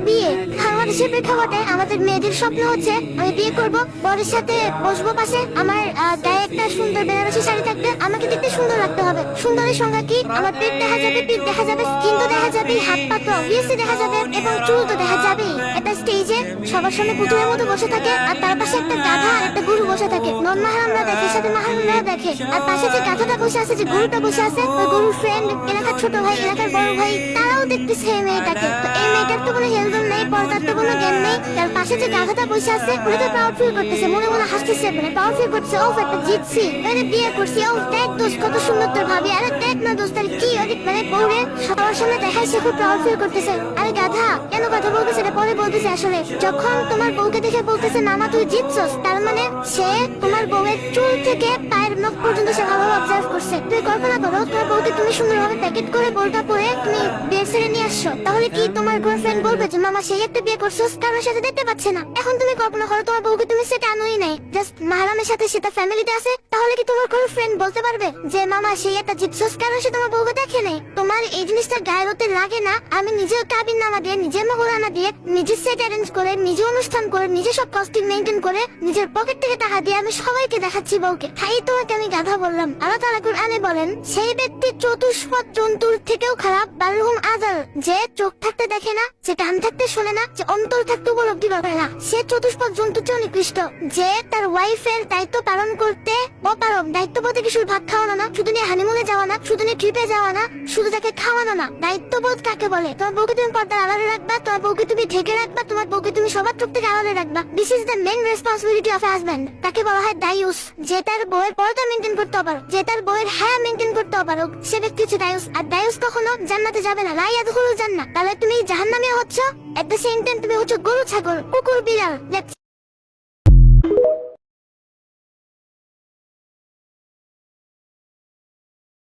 বিয়ে। বাংলাদেশের প্রেক্ষাপটে আমাদের মেয়েদের স্বপ্ন হচ্ছে আমি বিয়ে করব, বরের সাথে বসবো পাশে, আমার গায়ে একটা সুন্দর বেনারসি শাড়ি থাকবে, আমাকে দেখতে সুন্দর লাগতে হবে। সুন্দরের সংজ্ঞা কি? আমার পেট দেখা যাবে, পিঠ দেখা যাবে, স্কিন তো দেখা যাবে, হাত পা তো অবভিয়াসলি দেখা যাবে, এবং চুল তো দেখা যাবেই। একটা স্টেজে সবার সামনে পুতুলের মতো বসে থাকে, আর তার পাশে একটা গাধা আর একটা গরু বসে থাকে। নন মাহারামরা দেখে, সাথে মাহারামরা দেখে, আর পাশে যে গাধাটা বসে আছে, যে গরুটা বসে আছে, ওই গরুর ফ্রেন্ড, এলাকার ছোট ভাই, এলাকার বড় ভাই, তারাও দেখতেছে এই মেয়েটাকে। তো এই মেয়েটার তো কোনো হেলদোল নেই, পর্দার তো কোনো জ্ঞান নেই। তার পাশে যে গাধাটা বসে আছে, ওটা তো প্রাউড ফিল করতেছে, মনে মনে হাসতেছে, মানে প্রাউড ফিল করতেছে, ও একটা জিতছি, মানে বিয়ে করছি, ও দেখ দোস্ত কত সুন্দর তোর ভাবি, আরে দেখ না দোস্ত, আরে কি মানে বউরে সবার সামনে দেখায়, সে খুব প্রাউড ফিল করতেছে। আরে গাধা কেন কথা বলতেছে, এটা পরে বলতেছে। আসলে যখন তোমার বউকে দেখে বলতেছে নামা তুই জিতছস, তার মানে সে তোমার বউয়ের চুল থেকে পায়ের নখ পর্যন্ত সে ভালোভাবে অবজার্ভ করছে। তুই কল্পনা করো, তোমার বউকে তুমি সুন্দরভাবে প্যাকেট করে বোরকা পরে তুমি বিয়ে ছেড়ে নিয়ে আসছো, তাহলে কি তোমার গার্লফ্রেন্ড বলবে যে মামা সেই একটা বিয়ে করছস, কারোর সাথে দেখতে পাচ্ছে না? এখন তুমি কল্পনা করো, তোমার বউকে তুমি সেটা আনোই নাই, জাস্ট মাহারামের সাথে সেটা ফ্যামিলিতে আছে, তাহলে কি তোমার কোনো ফ্রেন্ড বলতে পারবে যে মামা সেই একটা জিতছস, কারণ সে তোমার বউকে দেখে নেই? তোমার এই জিনিসটা গায়ের হতে লাগে না? আমি নিজেও কাবিন নামা দিয়ে, নিজের মহরানা দিয়ে, নিজের সেট অ্যারেঞ্জ করে, নিজে অনুষ্ঠান করে, নিজে সব কস্টিং মেনটেন করে, নিজের পকেট থেকে টাকা দিয়ে আমি সবাইকে দেখাচ্ছি বউকে। তাই তোমাকে আমি গাধা বললাম। আল্লাহ তাআলা কুরআনে বলেন, সেই ব্যক্তি চতুষ্পদ জন্তুর থেকেও খারাপ, বালহুম আযাল, যে চোখ থাকতে দেখে না, যে কান থাকতে শোনে না, যে অন্তর থাকতে উপলব্ধি করে না, সে চতুষ্পদ জন্তুর চেয়ে নিকৃষ্ট। যে তার ওয়াইফের দায়িত্ব পালন করতে অপারগ, দায়িত্ব বলতে কি শুধু ভাত খাওয়ানো না, শুধু নিয়ে হানিমুনে যাওয়া না, শুধু নিয়ে ট্রিপে যাওয়া না, শুধু তাকে খাওয়ানো না। দায়িত্ববোধ কাকে বলে? তোমার বউকে তুমি পর্দার আড়ালে রাখবা, তোমার বউকে তুমি ঢেকে রাখবা, তোমার বউকে তুমি সবার চোখ থেকে আড়ালে রাখবা। This is the main responsibility of husband. তাকে বলা হয় দায়ুস। যে তার বউয়ের পর্দা মেনটেন করতে অপারগ, যে তার বউয়ের হায়া মেনটেন করতে অপারগ, সে ব্যক্তি হচ্ছে দায়ুস। আর দায়ুস কখনো জান্নাতে যাবে না, লা ইয়াদখুলুল জান্নাহ। তাহলে তুমি জাহান্নামে হচ্ছ, এট দ্য সেম টাইম তুমি হচ্ছে গরু ছাগল, কুকুর বিড়াল।